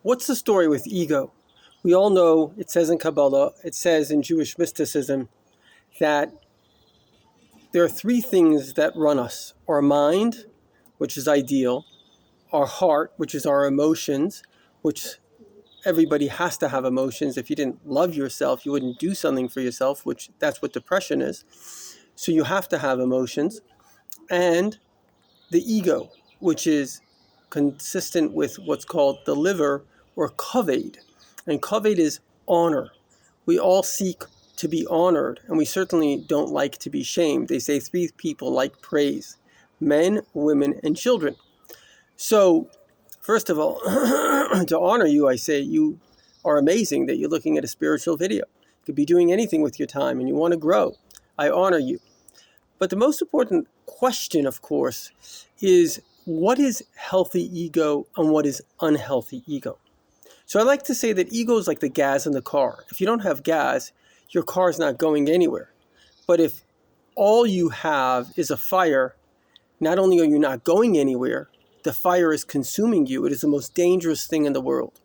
What's the story with ego? We all know, it says in Kabbalah, it says in Jewish mysticism, that there are three things that run us. Our mind, which is ideal, our heart, which is our emotions, which everybody has to have emotions. If you didn't love yourself, you wouldn't do something for yourself, which that's what depression is. So you have to have emotions. And the ego, which is consistent with what's called the liver or kaved. And kaved is honor. We all seek to be honored, and we certainly don't like to be shamed. They say three people like praise: men, women, and children. So, first of all, to honor you, I say you are amazing that you're looking at a spiritual video. You could be doing anything with your time and you want to grow. I honor you. But the most important question, of course, is what is healthy ego and what is unhealthy ego? So I like to say that ego is like the gas in the car. If you don't have gas, your car is not going anywhere. But if all you have is a fire, not only are you not going anywhere, the fire is consuming you. It is the most dangerous thing in the world.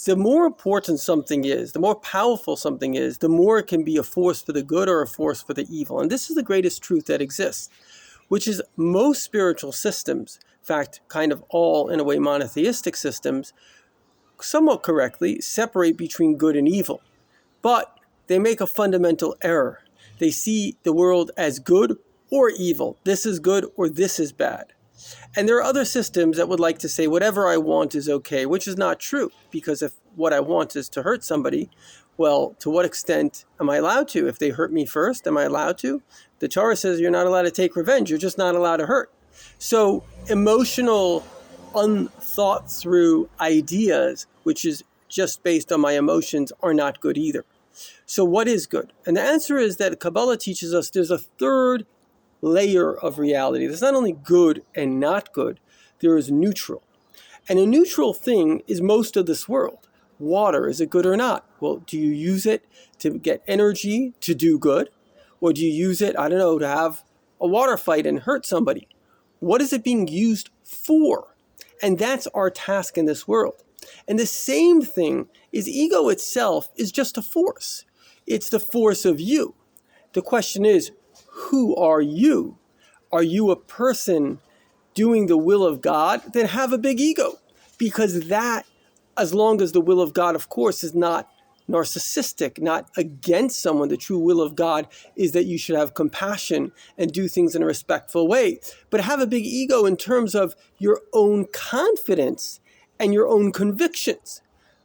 The more important something is, the more powerful something is, the more it can be a force for the good or a force for the evil. And this is the greatest truth that exists, which is most spiritual systems, in fact, kind of all, in a way, monotheistic systems, somewhat correctly separate between good and evil. But they make a fundamental error. They see the world as good or evil. This is good or this is bad. And there are other systems that would like to say whatever I want is okay, which is not true. Because if what I want is to hurt somebody, well, to what extent am I allowed to? If they hurt me first, am I allowed to? The Torah says you're not allowed to take revenge. You're just not allowed to hurt. So emotional, unthought through ideas, which is just based on my emotions, are not good either. So what is good? And the answer is that Kabbalah teaches us there's a third layer of reality. There's not only good and not good, there is neutral. And a neutral thing is most of this world. Water, is it good or not? Well, do you use it to get energy to do good? Or do you use it, to have a water fight and hurt somebody? What is it being used for? And that's our task in this world. And the same thing is ego itself is just a force. It's the force of you. The question is, who are you? Are you a person doing the will of God? Then have a big ego. Because that, as long as the will of God, of course, is not narcissistic, not against someone, the true will of God is that you should have compassion and do things in a respectful way. But have a big ego in terms of your own confidence and your own convictions.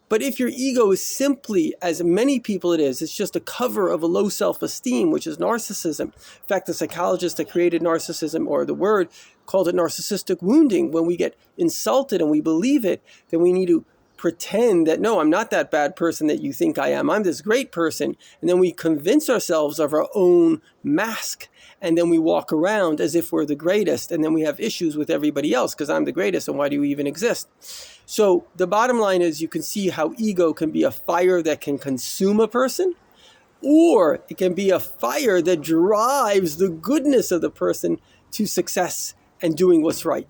But if your ego is simply, as many people it is, it's just a cover of a low self-esteem, which is narcissism. In fact, the psychologist that created narcissism, or the word, called it narcissistic wounding. When we get insulted and we believe it, then we need to pretend that, no, I'm not that bad person that you think I am. I'm this great person. And then we convince ourselves of our own mask. And then we walk around as if we're the greatest. And then we have issues with everybody else because I'm the greatest. And why do you even exist? So the bottom line is you can see how ego can be a fire that can consume a person, or it can be a fire that drives the goodness of the person to success and doing what's right.